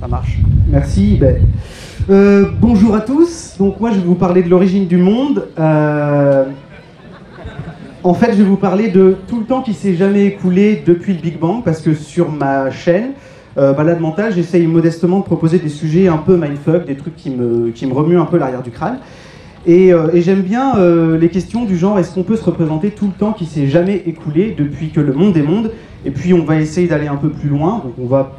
Ça marche. Merci. Bonjour à tous. Donc moi je vais vous parler de l'origine du monde. En fait je vais vous parler de tout le temps qui s'est jamais écoulé depuis le Big Bang, parce que sur ma chaîne Balade Mentale, j'essaye modestement de proposer des sujets un peu mindfuck, des trucs qui me remuent un peu l'arrière du crâne. Et j'aime bien les questions du genre, est-ce qu'on peut se représenter tout le temps qui s'est jamais écoulé depuis que le monde est monde? Et puis on va essayer d'aller un peu plus loin, donc on va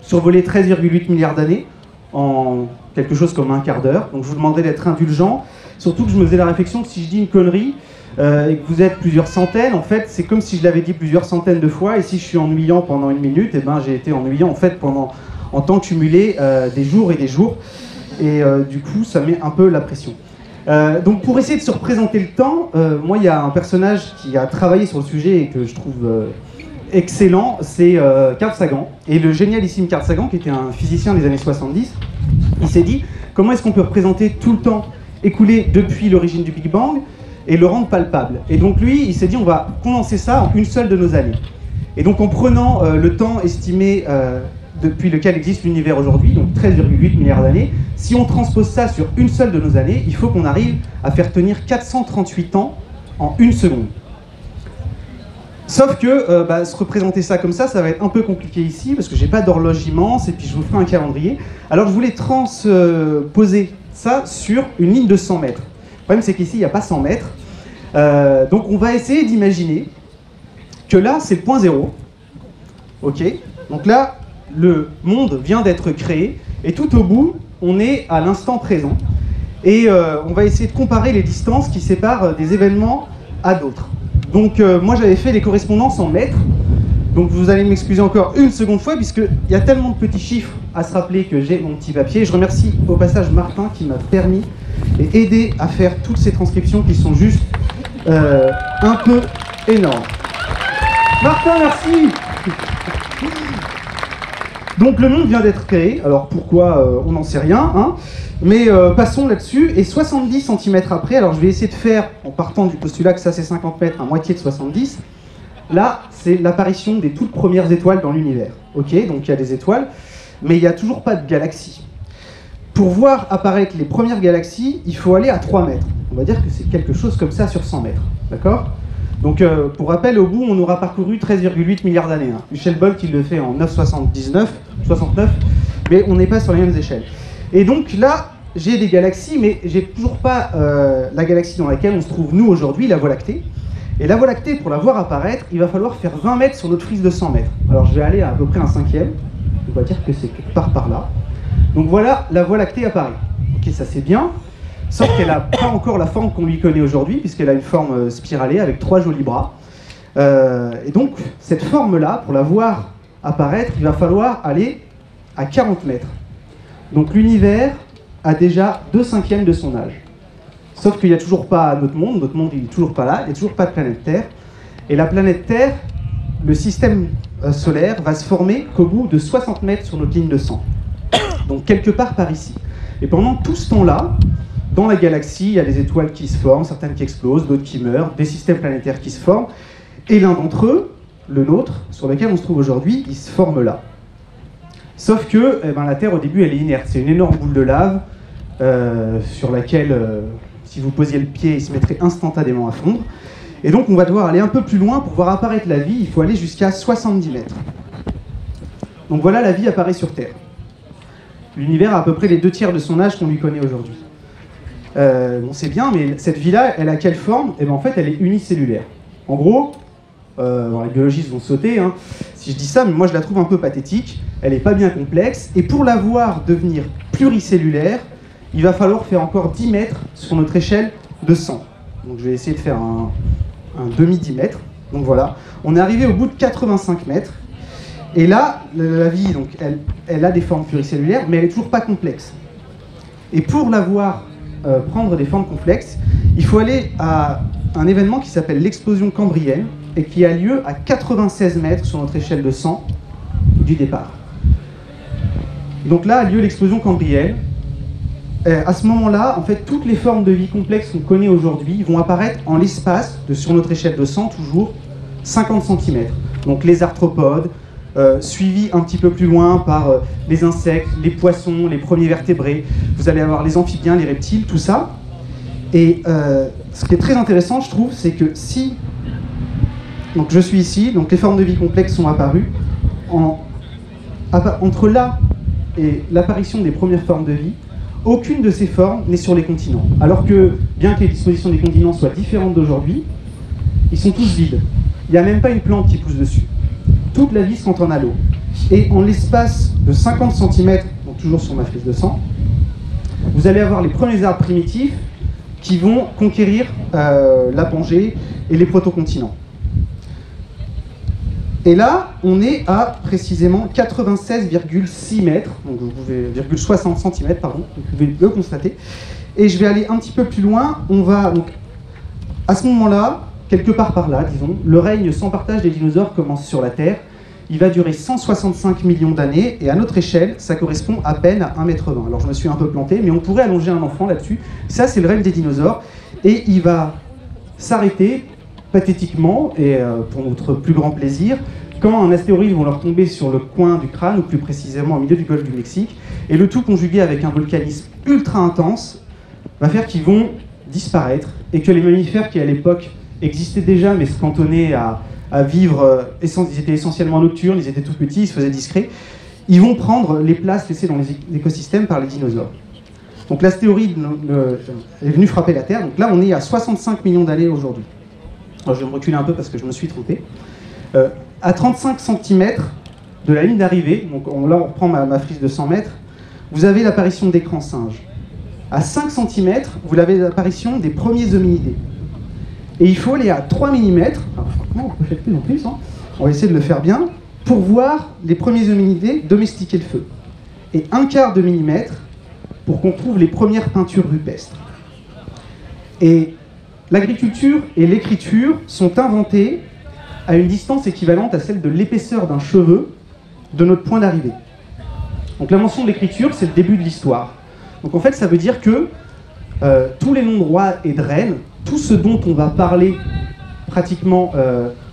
survoler 13,8 milliards d'années en quelque chose comme un quart d'heure. Donc je vous demanderai d'être indulgent, surtout que je me faisais la réflexion que si je dis une connerie et que vous êtes plusieurs centaines, en fait c'est comme si je l'avais dit plusieurs centaines de fois, et si je suis ennuyant pendant une minute, et ben j'ai été ennuyant en fait en temps cumulé des jours et des jours. Et du coup, ça met un peu la pression. Donc pour essayer de se représenter le temps, moi il y a un personnage qui a travaillé sur le sujet et que je trouve excellent, c'est Carl Sagan. Et le génialissime Carl Sagan, qui était un physicien des années 70, il s'est dit, comment est-ce qu'on peut représenter tout le temps écoulé depuis l'origine du Big Bang et le rendre palpable? Et donc lui, il s'est dit, on va condenser ça en une seule de nos années. Et donc en prenant le temps estimé depuis lequel existe l'univers aujourd'hui, donc 13,8 milliards d'années, si on transpose ça sur une seule de nos années, il faut qu'on arrive à faire tenir 438 ans en une seconde. Sauf que se représenter ça comme ça va être un peu compliqué ici, parce que j'ai pas d'horloge immense, et puis je vous ferai un calendrier. Alors je voulais transposer ça sur une ligne de 100 mètres. Le problème c'est qu'ici il n'y a pas 100 mètres, donc on va essayer d'imaginer que là c'est le point zéro. Ok, donc là le monde vient d'être créé, et tout au bout, on est à l'instant présent. Et on va essayer de comparer les distances qui séparent des événements à d'autres. Donc moi j'avais fait les correspondances en mètres, donc vous allez m'excuser encore une seconde fois, puisqu'il y a tellement de petits chiffres à se rappeler que j'ai mon petit papier. Je remercie au passage Martin qui m'a permis et aidé à faire toutes ces transcriptions qui sont juste un peu énormes. Martin, merci. Donc le monde vient d'être créé, alors pourquoi on n'en sait rien, hein, mais passons là-dessus, et 70 cm après, alors je vais essayer de faire, en partant du postulat que ça c'est 50 mètres, à moitié de 70, là c'est l'apparition des toutes premières étoiles dans l'univers. Ok, donc il y a des étoiles, mais il n'y a toujours pas de galaxies. Pour voir apparaître les premières galaxies, il faut aller à 3 mètres. On va dire que c'est quelque chose comme ça sur 100 mètres, d'accord ? Donc, pour rappel, au bout, on aura parcouru 13,8 milliards d'années. Hein. Michel Bolt, il le fait en 9,69, mais on n'est pas sur les mêmes échelles. Et donc là, j'ai des galaxies, mais j'ai toujours pas la galaxie dans laquelle on se trouve, nous, aujourd'hui, la Voie lactée. Et la Voie lactée, pour la voir apparaître, il va falloir faire 20 mètres sur notre frise de 100 mètres. Alors, je vais aller à peu près un cinquième. On va dire que c'est quelque part par là. Donc voilà, la Voie lactée apparaît. Ok, ça c'est bien. Sauf qu'elle n'a pas encore la forme qu'on lui connaît aujourd'hui, puisqu'elle a une forme spiralée avec 3 jolis bras. Et donc, cette forme-là, pour la voir apparaître, il va falloir aller à 40 mètres. Donc l'univers a déjà 2/5 de son âge. Sauf qu'il n'y a toujours pas notre monde il n'est toujours pas là, il n'y a toujours pas de planète Terre. Et la planète Terre, le système solaire, va se former qu'au bout de 60 mètres sur notre ligne de 100. Donc quelque part par ici. Et pendant tout ce temps-là, dans la galaxie, il y a des étoiles qui se forment, certaines qui explosent, d'autres qui meurent, des systèmes planétaires qui se forment, et l'un d'entre eux, le nôtre, sur lequel on se trouve aujourd'hui, il se forme là. Sauf que la Terre, au début, elle est inerte. C'est une énorme boule de lave sur laquelle, si vous posiez le pied, il se mettrait instantanément à fondre. Et donc, on va devoir aller un peu plus loin pour voir apparaître la vie. Il faut aller jusqu'à 70 mètres. Donc voilà, la vie apparaît sur Terre. L'univers a à peu près les 2/3 de son âge qu'on lui connaît aujourd'hui. Bon, c'est bien, mais cette vie-là, elle a quelle forme? En fait, elle est unicellulaire. En gros, les biologistes vont sauter, hein, si je dis ça, mais moi je la trouve un peu pathétique. Elle n'est pas bien complexe, et pour la voir devenir pluricellulaire, il va falloir faire encore 10 mètres sur notre échelle de 100. Donc je vais essayer de faire un demi-10 mètres. Donc voilà, on est arrivé au bout de 85 mètres. Et là, la vie, donc, elle a des formes pluricellulaires, mais elle n'est toujours pas complexe. Et pour la voir prendre des formes complexes, il faut aller à un événement qui s'appelle l'explosion cambrienne, et qui a lieu à 96 mètres sur notre échelle de 100 du départ. Donc là a lieu l'explosion cambrienne. À ce moment-là, en fait, toutes les formes de vie complexes qu'on connaît aujourd'hui vont apparaître en l'espace, sur notre échelle de 100 toujours, 50 cm. Donc les arthropodes, suivi un petit peu plus loin par les insectes, les poissons, les premiers vertébrés. Vous allez avoir les amphibiens, les reptiles, tout ça. Et ce qui est très intéressant, je trouve, c'est que si... Donc je suis ici, donc les formes de vie complexes sont apparues. Entre là et l'apparition des premières formes de vie, aucune de ces formes n'est sur les continents. Alors que, bien que les dispositions des continents soient différentes d'aujourd'hui, ils sont tous vides. Il n'y a même pas une plante qui pousse dessus. Toute la vie se cantonne à l'eau. Et en l'espace de 50 cm, donc toujours sur ma frise de sang, vous allez avoir les premiers arbres primitifs qui vont conquérir la Pangée et les protocontinents. Et là, on est à précisément 96,6 mètres, donc vous pouvez, 60 cm, pardon, vous pouvez le constater. Et je vais aller un petit peu plus loin. On va donc, à ce moment-là, quelque part par là, disons, le règne sans partage des dinosaures commence sur la Terre. Il va durer 165 millions d'années, et à notre échelle, ça correspond à peine à 1,20 m. Alors je me suis un peu planté, mais on pourrait allonger un enfant là-dessus. Ça, c'est le règne des dinosaures, et il va s'arrêter pathétiquement, et pour notre plus grand plaisir, quand un astéroïde va leur tomber sur le coin du crâne, ou plus précisément au milieu du golfe du Mexique, et le tout conjugué avec un volcanisme ultra intense, va faire qu'ils vont disparaître, et que les mammifères qui à l'époque existaient déjà, mais se cantonnaient à vivre, ils étaient essentiellement nocturnes, ils étaient tout petits, ils se faisaient discrets, ils vont prendre les places laissées dans les écosystèmes par les dinosaures. Donc l'astéroïde est venu frapper la Terre, donc là on est à 65 millions d'années aujourd'hui. Alors je vais me reculer un peu parce que je me suis trompé. À 35 cm de la ligne d'arrivée, donc là on reprend ma frise de 100 mètres, vous avez l'apparition d'écrans singes. À 5 cm, vous avez l'apparition des premiers hominidés. Et il faut aller à 3 mm, alors franchement on peut faire plus en plus, hein. On va essayer de le faire bien, pour voir les premiers hominidés domestiquer le feu. Et 1/4 de millimètre pour qu'on trouve les premières peintures rupestres. Et l'agriculture et l'écriture sont inventées à une distance équivalente à celle de l'épaisseur d'un cheveu de notre point d'arrivée. Donc la mention de l'écriture, c'est le début de l'histoire. Donc en fait, ça veut dire que tous les noms de rois et de reines, tout ce dont on va parler pratiquement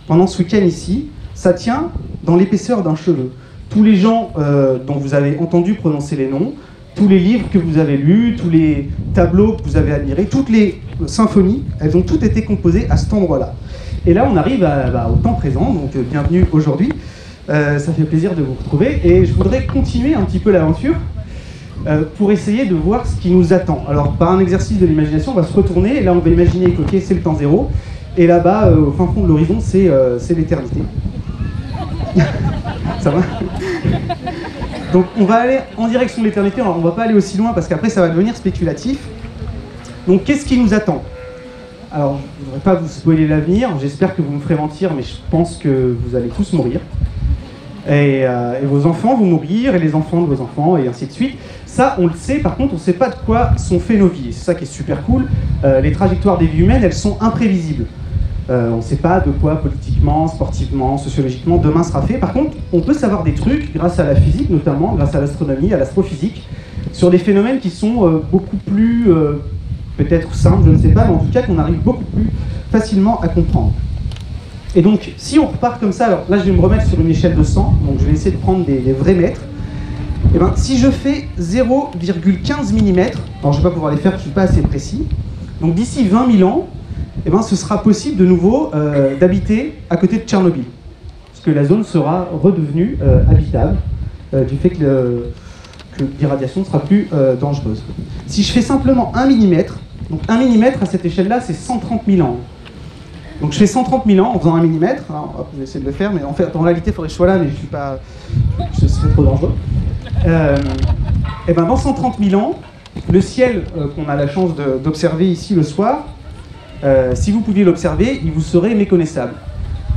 pendant ce week-end ici, ça tient dans l'épaisseur d'un cheveu. Tous les gens dont vous avez entendu prononcer les noms, tous les livres que vous avez lus, tous les tableaux que vous avez admirés, toutes les symphonies, elles ont toutes été composées à cet endroit-là. Et là, on arrive au temps présent, donc bienvenue aujourd'hui. Ça fait plaisir de vous retrouver. Et je voudrais continuer un petit peu l'aventure pour essayer de voir ce qui nous attend. Alors, par un exercice de l'imagination, on va se retourner. Et là, on va imaginer que c'est le temps zéro. Et là-bas, au fin fond de l'horizon, c'est l'éternité. Ça va? Donc, on va aller en direction de l'éternité. Alors, on ne va pas aller aussi loin parce qu'après, ça va devenir spéculatif. Donc, qu'est-ce qui nous attend? Alors, je ne voudrais pas vous spoiler l'avenir, j'espère que vous me ferez mentir, mais je pense que vous allez tous mourir. Et vos enfants vont mourir, et les enfants de vos enfants, et ainsi de suite. Ça, on le sait, par contre, on ne sait pas de quoi sont faits nos vies. C'est ça qui est super cool. Les trajectoires des vies humaines, elles sont imprévisibles. On ne sait pas de quoi, politiquement, sportivement, sociologiquement, demain sera fait. Par contre, on peut savoir des trucs, grâce à la physique notamment, grâce à l'astronomie, à l'astrophysique, sur des phénomènes qui sont beaucoup plus... peut-être simple, je ne sais pas, mais en tout cas qu'on arrive beaucoup plus facilement à comprendre. Et donc, si on repart comme ça, alors là je vais me remettre sur une échelle de 100, donc je vais essayer de prendre des vrais mètres. Et bien, si je fais 0,15 mm, alors je ne vais pas pouvoir les faire, je ne suis pas assez précis, donc d'ici 20 000 ans, et ben, ce sera possible de nouveau d'habiter à côté de Tchernobyl, parce que la zone sera redevenue habitable du fait que l'irradiation ne sera plus dangereuse. Si je fais simplement 1 mm, donc 1 mm à cette échelle-là, c'est 130 000 ans. Donc je fais 130 000 ans en faisant 1 mm. Alors, hop, je vais essayer de le faire, mais en fait, en réalité, il faudrait que je sois là, mais je suis pas... ce serait trop dangereux. Et ben dans 130 000 ans, le ciel qu'on a la chance d'observer ici le soir, si vous pouviez l'observer, il vous serait méconnaissable.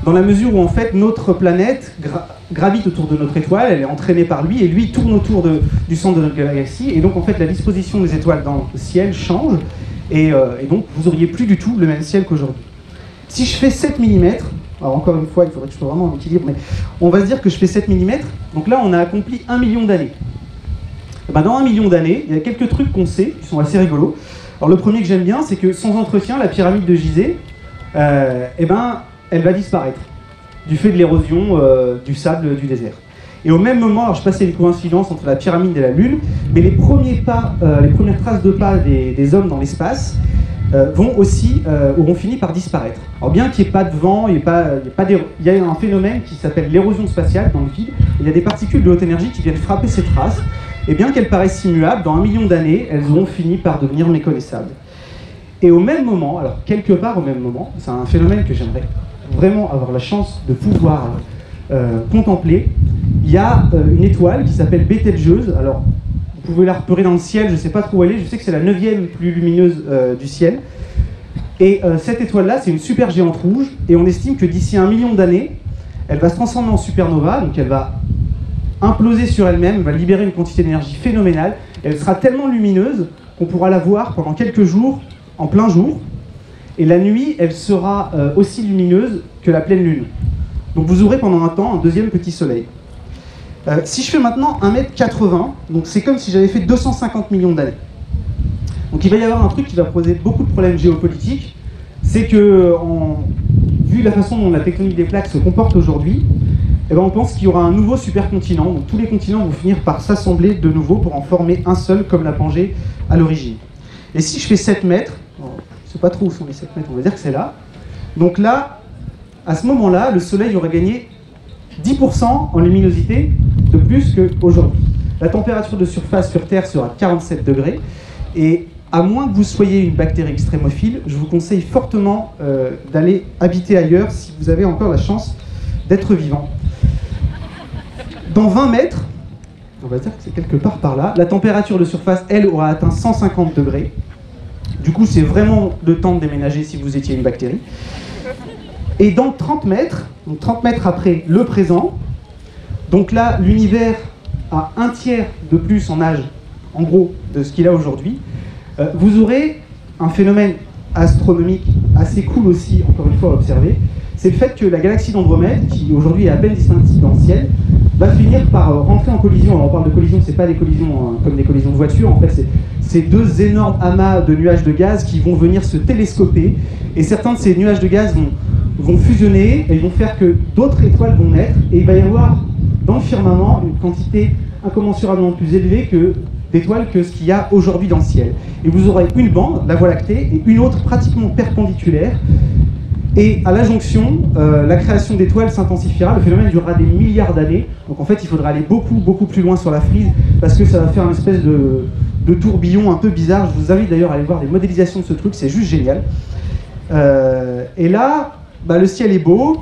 Dans la mesure où en fait notre planète gravite autour de notre étoile, elle est entraînée par lui, et lui tourne autour du centre de notre galaxie, et donc en fait la disposition des étoiles dans le ciel change, et donc vous n'auriez plus du tout le même ciel qu'aujourd'hui. Si je fais 7 mm, alors encore une fois il faudrait que je sois vraiment en équilibre, mais on va se dire que je fais 7 mm, donc là on a accompli 1 million d'années. Ben dans 1 million d'années, il y a quelques trucs qu'on sait, qui sont assez rigolos. Alors le premier que j'aime bien, c'est que sans entretien, la pyramide de Gizeh, elle va disparaître. du fait de l'érosion du sable du désert. Et au même moment, alors je sais pas si c'est une coïncidence entre la pyramide et la Lune, mais les premiers pas, les premières traces de pas des hommes dans l'espace auront fini par disparaître. Alors bien qu'il n'y ait pas de vent, il y a un phénomène qui s'appelle l'érosion spatiale dans le vide. Il y a des particules de haute énergie qui viennent frapper ces traces, et bien qu'elles paraissent immuables, dans 1 million d'années, elles auront fini par devenir méconnaissables. Et au même moment, alors quelque part au même moment, c'est un phénomène que j'aimerais vraiment avoir la chance de pouvoir contempler, il y a une étoile qui s'appelle Bételgeuse. Alors, vous pouvez la repérer dans le ciel, je ne sais pas trop où elle est, je sais que c'est la 9e plus lumineuse du ciel. Et cette étoile-là, c'est une supergéante rouge, et on estime que d'ici 1 million d'années, elle va se transformer en supernova, donc elle va imploser sur elle-même, elle va libérer une quantité d'énergie phénoménale, elle sera tellement lumineuse qu'on pourra la voir pendant quelques jours, en plein jour, et la nuit, elle sera aussi lumineuse que la pleine lune. Donc vous aurez pendant un temps un deuxième petit soleil. Si je fais maintenant 1m80, donc c'est comme si j'avais fait 250 millions d'années. Donc il va y avoir un truc qui va poser beaucoup de problèmes géopolitiques, c'est que, vu la façon dont la tectonique des plaques se comporte aujourd'hui, eh ben on pense qu'il y aura un nouveau supercontinent, donc tous les continents vont finir par s'assembler de nouveau pour en former un seul, comme la Pangée à l'origine. Et si je fais 7 mètres, je ne sais pas trop où sont les 7 mètres, on va dire que c'est là, donc là, à ce moment-là, le Soleil aurait gagné 10% en luminosité de plus qu'aujourd'hui. La température de surface sur Terre sera 47 degrés, et à moins que vous soyez une bactérie extrémophile, je vous conseille fortement d'aller habiter ailleurs si vous avez encore la chance d'être vivant. Dans 20 mètres, on va dire que c'est quelque part par là, la température de surface, elle, aura atteint 150 degrés. Du coup, c'est vraiment le temps de déménager si vous étiez une bactérie. Et dans 30 mètres, donc 30 mètres après le présent, donc là, l'univers a 1/3 de plus en âge, en gros, de ce qu'il a aujourd'hui. Vous aurez un phénomène astronomique assez cool aussi, encore une fois, à observer. C'est le fait que la galaxie d'Andromède, qui aujourd'hui est à peine distinctive dans le ciel, va finir par rentrer en collision. Alors on parle de collision, c'est pas des collisions comme des collisions de voitures, en fait c'est 2 énormes amas de nuages de gaz qui vont venir se télescoper, et certains de ces nuages de gaz vont fusionner, et ils vont faire que d'autres étoiles vont naître, et il va y avoir dans le firmament une quantité incommensurablement plus élevée d'étoiles que ce qu'il y a aujourd'hui dans le ciel. Et vous aurez une bande, la Voie lactée, et une autre pratiquement perpendiculaire. Et à la jonction, la création d'étoiles s'intensifiera, le phénomène durera des milliards d'années. Donc en fait, il faudra aller beaucoup, beaucoup plus loin sur la frise, parce que ça va faire une espèce de tourbillon un peu bizarre. Je vous invite d'ailleurs à aller voir des modélisations de ce truc, c'est juste génial. Et là, le ciel est beau.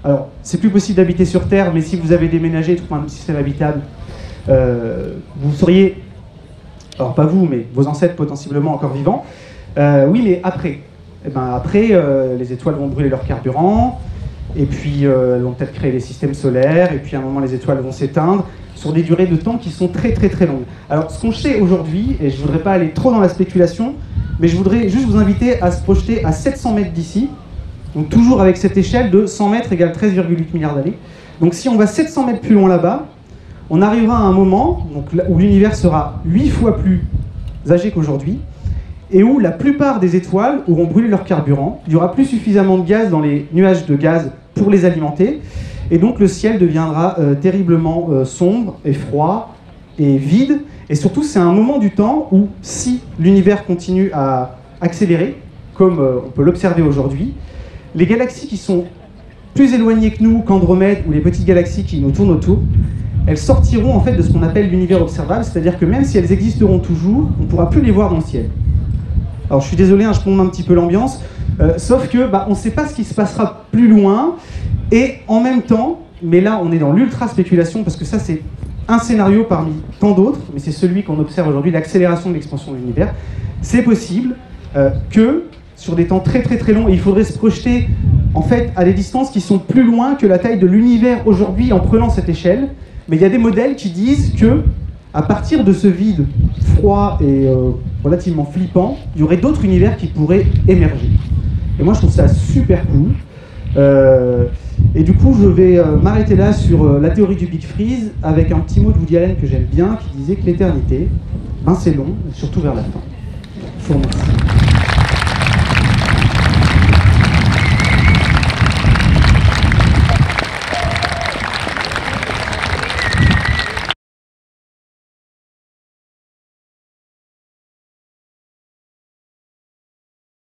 Alors, c'est plus possible d'habiter sur Terre, mais si vous avez déménagé et trouvé un système habitable, vous seriez, alors pas vous, mais vos ancêtres potentiellement encore vivants. Oui, mais après. Après, les étoiles vont brûler leur carburant, et puis elles vont peut-être créer des systèmes solaires, et puis à un moment les étoiles vont s'éteindre, sur des durées de temps qui sont très très très longues. Alors ce qu'on sait aujourd'hui, et je ne voudrais pas aller trop dans la spéculation, mais je voudrais juste vous inviter à se projeter à 700 mètres d'ici, donc toujours avec cette échelle de 100 mètres égale 13,8 milliards d'années. Donc si on va 700 mètres plus loin là-bas, on arrivera à un moment où l'univers sera 8 fois plus âgé qu'aujourd'hui, et où la plupart des étoiles auront brûlé leur carburant. Il n'y aura plus suffisamment de gaz dans les nuages de gaz pour les alimenter, et donc le ciel deviendra terriblement sombre et froid et vide. Et surtout, c'est un moment du temps où, si l'univers continue à accélérer, comme on peut l'observer aujourd'hui, les galaxies qui sont plus éloignées que nous, qu'Andromède, ou les petites galaxies qui nous tournent autour, elles sortiront en fait de ce qu'on appelle l'univers observable, c'est-à-dire que même si elles existeront toujours, on ne pourra plus les voir dans le ciel. Alors je suis désolé, je plombe un petit peu l'ambiance, sauf que on ne sait pas ce qui se passera plus loin, et en même temps, mais là on est dans l'ultra spéculation, parce que ça c'est un scénario parmi tant d'autres, mais c'est celui qu'on observe aujourd'hui, l'accélération de l'expansion de l'univers. C'est possible que sur des temps très très très longs, et il faudrait se projeter en fait à des distances qui sont plus loin que la taille de l'univers aujourd'hui en prenant cette échelle, mais il y a des modèles qui disent que à partir de ce vide froid et relativement flippant, il y aurait d'autres univers qui pourraient émerger. Et moi je trouve ça super cool. Et du coup je vais m'arrêter là sur la théorie du Big Freeze avec un petit mot de Woody Allen que j'aime bien qui disait que l'éternité, c'est long, surtout vers la fin. Je vous remercie.